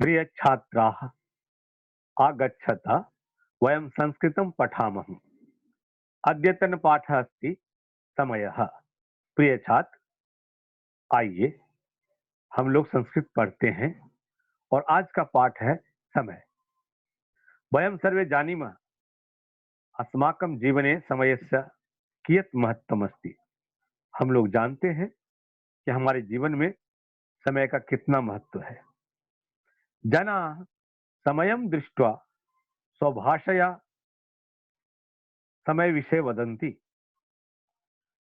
प्रिय छात्राः आगच्छत वयं संस्कृतं पठामः। अद्यतन पाठः अस्ति समयः। प्रिय छात्र, आइए हम लोग संस्कृत पढ़ते हैं और आज का पाठ है समय। वयं सर्वे जानीमः अस्माकं जीवने समयस्य कियत् महत्त्वम् अस्ति। हम लोग जानते हैं कि हमारे जीवन में समय का कितना महत्व है। जनाः समयं दृष्ट्वा स्वभाषया समय विषय वदन्ति।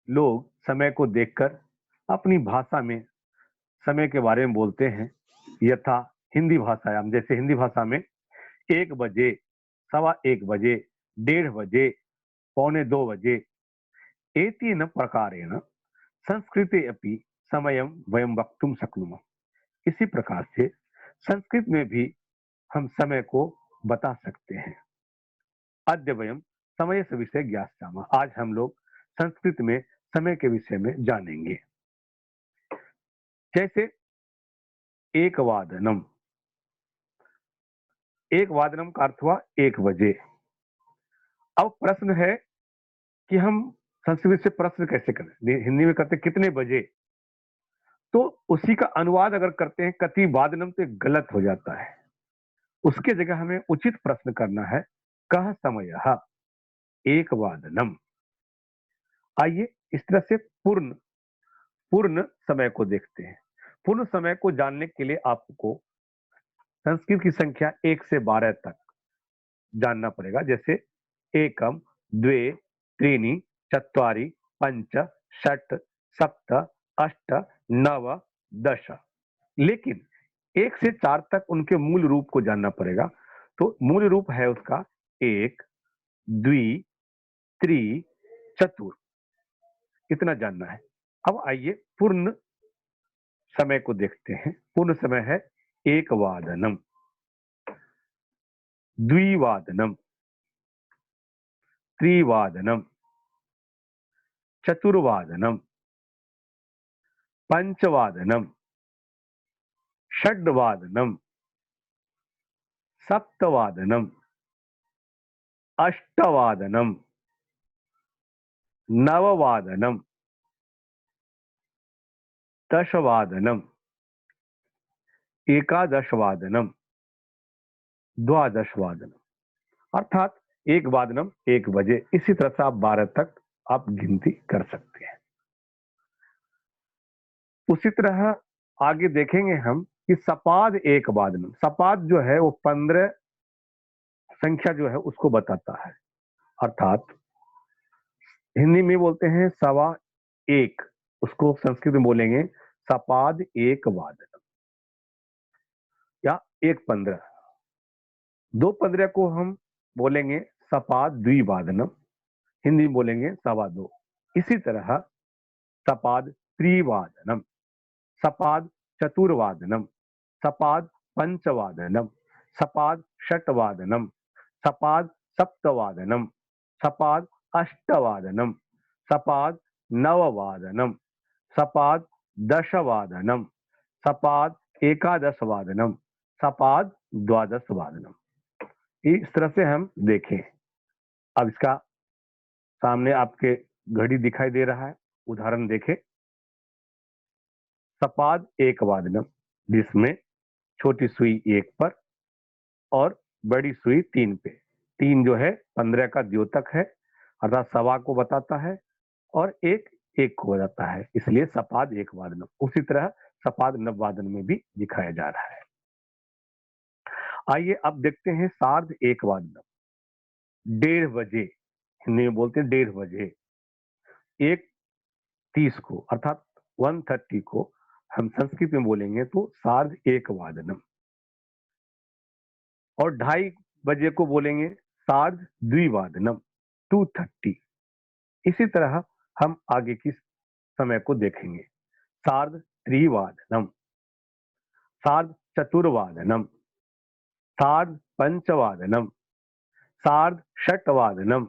लोग समय को देखकर अपनी भाषा में समय के बारे में बोलते हैं। यथा हिंदी भाषायां, जैसे हिंदी भाषा में 1 बजे, सवा 1 बजे, 1:30 बजे, पौने 2 बजे, एतेन प्रकारेण संस्कृते अपि समयं वयं वक्तुं शक्नुमः। इसी प्रकार से संस्कृत में भी हम समय को बता सकते हैं। अद्य वयं समयस्य विषये ज्ञास्यामः। आज हम लोग संस्कृत में समय के विषय में जानेंगे। जैसे एकवादनम, एक वादनम का अर्थ हुआ 1 बजे। अब प्रश्न है कि हम संस्कृत से प्रश्न कैसे करें। हिंदी में कहते कितने बजे, तो उसी का अनुवाद अगर करते हैं कति वादनम तो गलत हो जाता है। उसके जगह हमें उचित प्रश्न करना है, कह समयः एक वादनम। आइए इस तरह से पूर्ण पूर्ण समय को देखते हैं। पूर्ण समय को जानने के लिए आपको संस्कृत की संख्या 1 से 12 तक जानना पड़ेगा। जैसे एकम, द्वे, त्रीणि, चत्वारि, पंच, षट, सप्त, अष्ट, नव, दश। लेकिन 1 से 4 तक उनके मूल रूप को जानना पड़ेगा। तो मूल रूप है उसका एक, द्वि, त्रि, चतुर, इतना जानना है। अब आइए पूर्ण समय को देखते हैं। पूर्ण समय है एक वादनम, द्विवादनम, त्रिवादनम, चतुर्वादनम, पंचवादनम, षड्वादनम, सप्तवादनम, अष्टवादनम, नववादनम, दशवादनम, एकादशवादनम, द्वादशवादनम। अर्थात एक वादनम 1 बजे। इसी तरह से आप 12 तक आप गिनती कर सकते हैं। उसी तरह आगे देखेंगे हम कि सपाद एक वादनम। सपाद जो है वो 15 संख्या जो है उसको बताता है। अर्थात हिंदी में बोलते हैं सवा एक, उसको संस्कृत में बोलेंगे सपाद एक वादनम या 1:15। 2:15 को हम बोलेंगे सपाद द्विवादनम, हिंदी में बोलेंगे 2:15। इसी तरह सपाद त्रिवादनम, सपाद चतुर्वादनम, सपाद पंचवादनम, सपाद षटवादनम, सपाद सप्तवादनम, सपाद अष्टवादनम, सपाद नववादनम, सपाद दशवादनम, सपाद एकादशवादनम, सपाद द्वादशवादनम। इस तरह से हम देखें। अब इसका सामने आपके घड़ी दिखाई दे रहा है, उदाहरण देखें। सपाद एक वादनम, जिसमें छोटी सुई 1 पर और बड़ी सुई 3 पे। 3 जो है 15 का द्योतक है, अर्थात सवा को बताता है, और एक को बताता है, इसलिए सपाद एक वादनम। उसी तरह सपाद नववादन में भी दिखाया जा रहा है। आइए अब देखते हैं सार्ध एक वादनम, 1:30 बजे। हिंदी में बोलते हैं 1:30 बजे। 1:30 को अर्थात 1:30 को हम संस्कृत में बोलेंगे तो सार्ध एक वादनम, और 2:30 बजे को बोलेंगे सार्ध द्विवादनम, 2:30। इसी तरह हम आगे की समय को देखेंगे। सार्ध त्रिवादनम, सार्ध चतुर्वादनम, सार्ध पंचवादनम, सार्ध षटवादनम,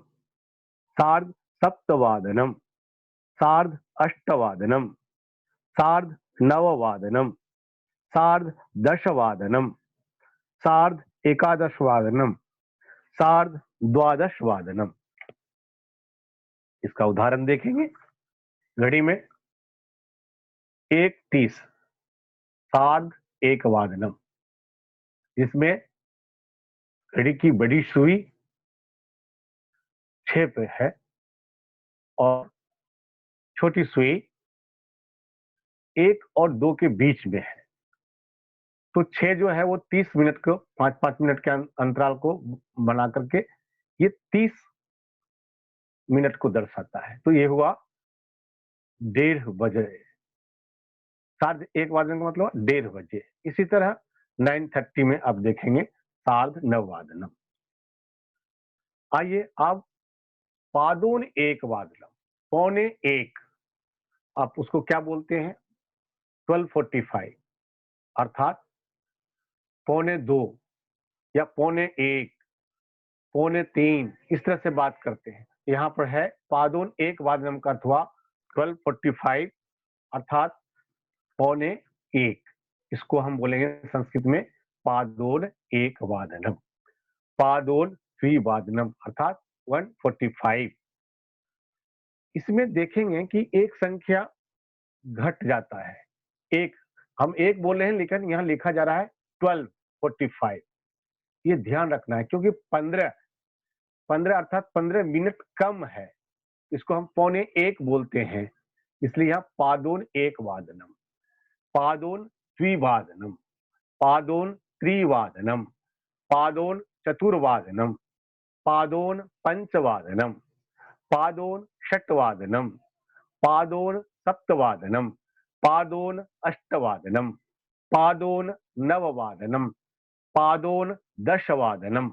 सार्ध सप्तवादनम, सार्ध अष्टवादनम, सार्ध नववादनम, सार्ध दशवादनम, सार्ध एकादशवादनम, सार्ध द्वादशवादनम। इसका उदाहरण देखेंगे। घड़ी में 1:30 सार्ध एकवादनम, जिसमें घड़ी की बड़ी सुई 6 पे है और छोटी सुई 1 और 2 के बीच में है। तो 6 जो है वो 30 मिनट को 5-5 मिनट के अंतराल को बना करके ये 30 मिनट को दर्शाता है। तो ये हुआ 1:30 बजे। सार्ध एक वादन का मतलब 1:30 बजे। इसी तरह 9:30 में आप देखेंगे सार्ध नववादनम। आइए अब पादोन एक वादनम, पौने एक, आप उसको क्या बोलते हैं? 12:45 अर्थात पौने 2 या पौने 1, पौने 3, इस तरह से बात करते हैं। यहाँ पर है पादोन एक वादनम का अर्थ हुआ 12:45 अर्थात पौने 1। इसको हम बोलेंगे संस्कृत में पादोन एक वादनम, पादोन द्विवादनम अर्थात 1:45। इसमें देखेंगे कि एक संख्या घट जाता है। एक, हम एक बोल रहे हैं लेकिन यहाँ लिखा जा रहा है 12:45। ये ध्यान रखना है क्योंकि 15 अर्थात 15 मिनट कम है। इसको हम पौने एक बोलते हैं, इसलिए यहाँ पादोन एक वादनम, पादोन द्विवादनम, पादोन त्रिवादनम, पादोन चतुर्वादनम, पादोन पंचवादनम, पादोन षट्वादनम, पादोन सप्तवादनम, पादोन अष्टवादनम, पादोन नववादनम, पादोन दशवादनम,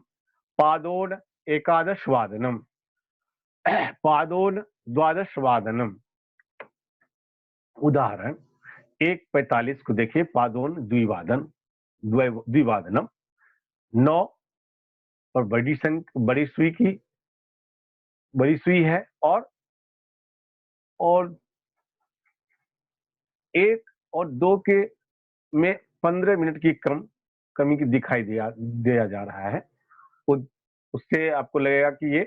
पादोन एकादशवादनम, पादोन द्वादशवादनम। उदाहरण 1:45 को देखिए, पादोन द्विवादनम। 9 और बड़ी सुई है और 1 और 2 के में 15 मिनट की कमी की दिखाई दिया जा रहा है। उससे आपको लगेगा कि ये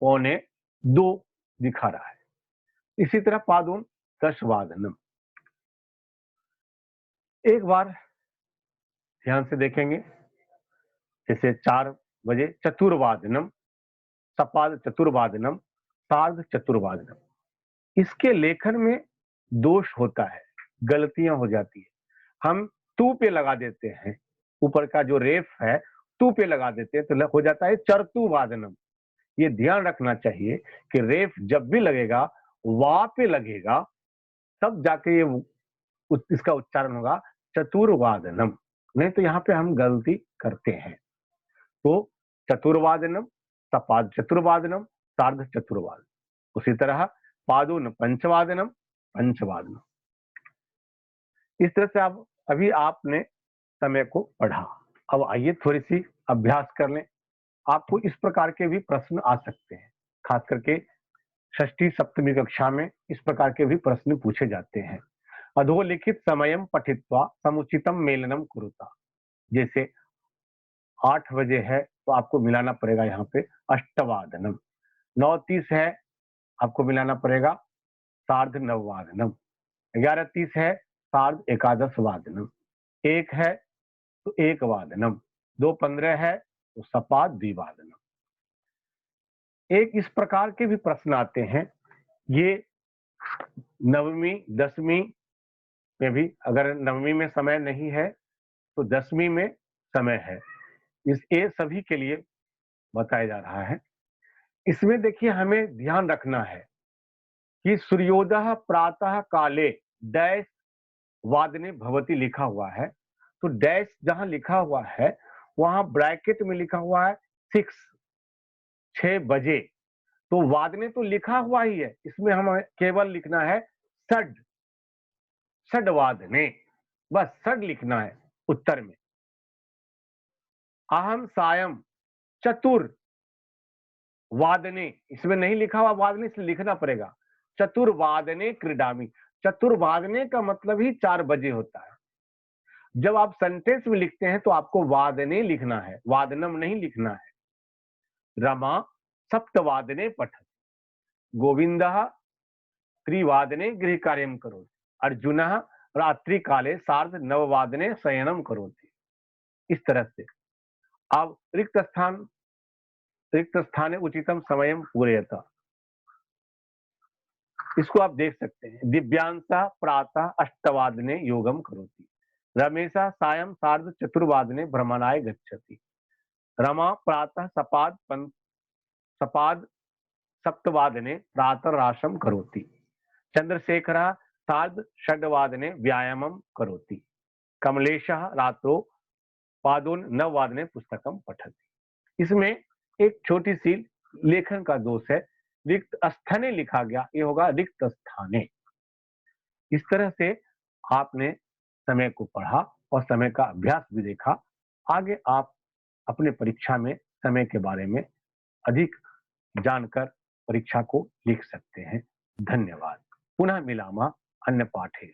पौने 2 दिखा रहा है। इसी तरह पादोन दशवादनम। एक बार ध्यान से देखेंगे, जैसे 4 बजे चतुर्वादनम, सपाद चतुर्वादनम, सार्ध चतुर्वादनम। इसके लेखन में दोष होता है, गलतियां हो जाती है। हम तू पे लगा देते हैं, ऊपर का जो रेफ है तू पे लगा देते हैं तो हो जाता है चरतु वादनम। ये ध्यान रखना चाहिए कि रेफ जब भी लगेगा वा पे लगेगा, तब जाके ये इसका उच्चारण होगा चतुर्वादनम, नहीं तो यहाँ पे हम गलती करते हैं। तो चतुर्वादनम, सपाद चतुर्वादनम, सार्ध चतुर्वादनम। उसी तरह पादोन पंचवादनम, पंचवादनम। इस तरह से आप अभी आपने समय को पढ़ा। अब आइए थोड़ी सी अभ्यास कर लें। आपको इस प्रकार के भी प्रश्न आ सकते हैं, खास करके षष्ठी सप्तमी कक्षा में इस प्रकार के भी प्रश्न पूछे जाते हैं। अधोलिखित समयम पठित्वा समुचितम मेलनम कुरुता। जैसे 8 बजे है तो आपको मिलाना पड़ेगा यहाँ पे अष्टवादनम। 9:30 है, आपको मिलाना पड़ेगा सार्ध नववादनम। 11:30 है, सार्ध एकादश वादनम। 1 है तो 1 वादनम। 2:15 है तो सपाद द्विवादनम। एक इस प्रकार के भी प्रश्न आते हैं। ये नवमी 10वीं में भी, अगर नवमी में समय नहीं है तो 10वीं में समय है। ये सभी के लिए बताया जा रहा है। इसमें देखिए हमें ध्यान रखना है कि सूर्योदय प्रातः काले डैश वादने भवती लिखा हुआ है, तो डैश जहां लिखा हुआ है वहां ब्रैकेट में लिखा हुआ है 6 बजे। तो वादने तो लिखा हुआ ही है, इसमें हमें केवल लिखना है षड वादने, बस षड लिखना है उत्तर में। अहम सायं चतुर वादने, इसमें नहीं लिखा हुआ वादने, इसलिए लिखना पड़ेगा चतुर्वादने क्रीडामी। चतुर्वादने का मतलब ही 4 बजे होता है। जब आप सेंटेंस में लिखते हैं तो आपको वादने लिखना है, वादनम नहीं लिखना है। रमा सप्तवादने पठति, गोविंदः त्रिवादने गृह कार्यम करोति, अर्जुनः रात्रि काले सार्ध नववादने शयनम करोति। इस तरह से अब रिक्त स्थाने उचितम समयम पूरयत, इसको आप देख सकते हैं। दिव्यांशः प्रातः अष्टवादने योगम करोति, रमेशः सायं सार्ध चतुर्वादने भ्रमणाय गच्छति, रमा प्रातः सपाद सप्तवादने प्रातराशम करोति, चंद्रशेखरः सार्ध षड्वादने व्यायामं करोति, कमलेशः रात्रो पादोन नववादने पुस्तकम पठति। इसमें एक छोटी सी लेखन का दोष है, रिक्त स्थाने लिखा गया, ये होगा रिक्त स्थाने। इस तरह से आपने समय को पढ़ा और समय का अभ्यास भी देखा। आगे आप अपने परीक्षा में समय के बारे में अधिक जानकर परीक्षा को लिख सकते हैं। धन्यवाद। पुनः मिलामः अन्य पाठे।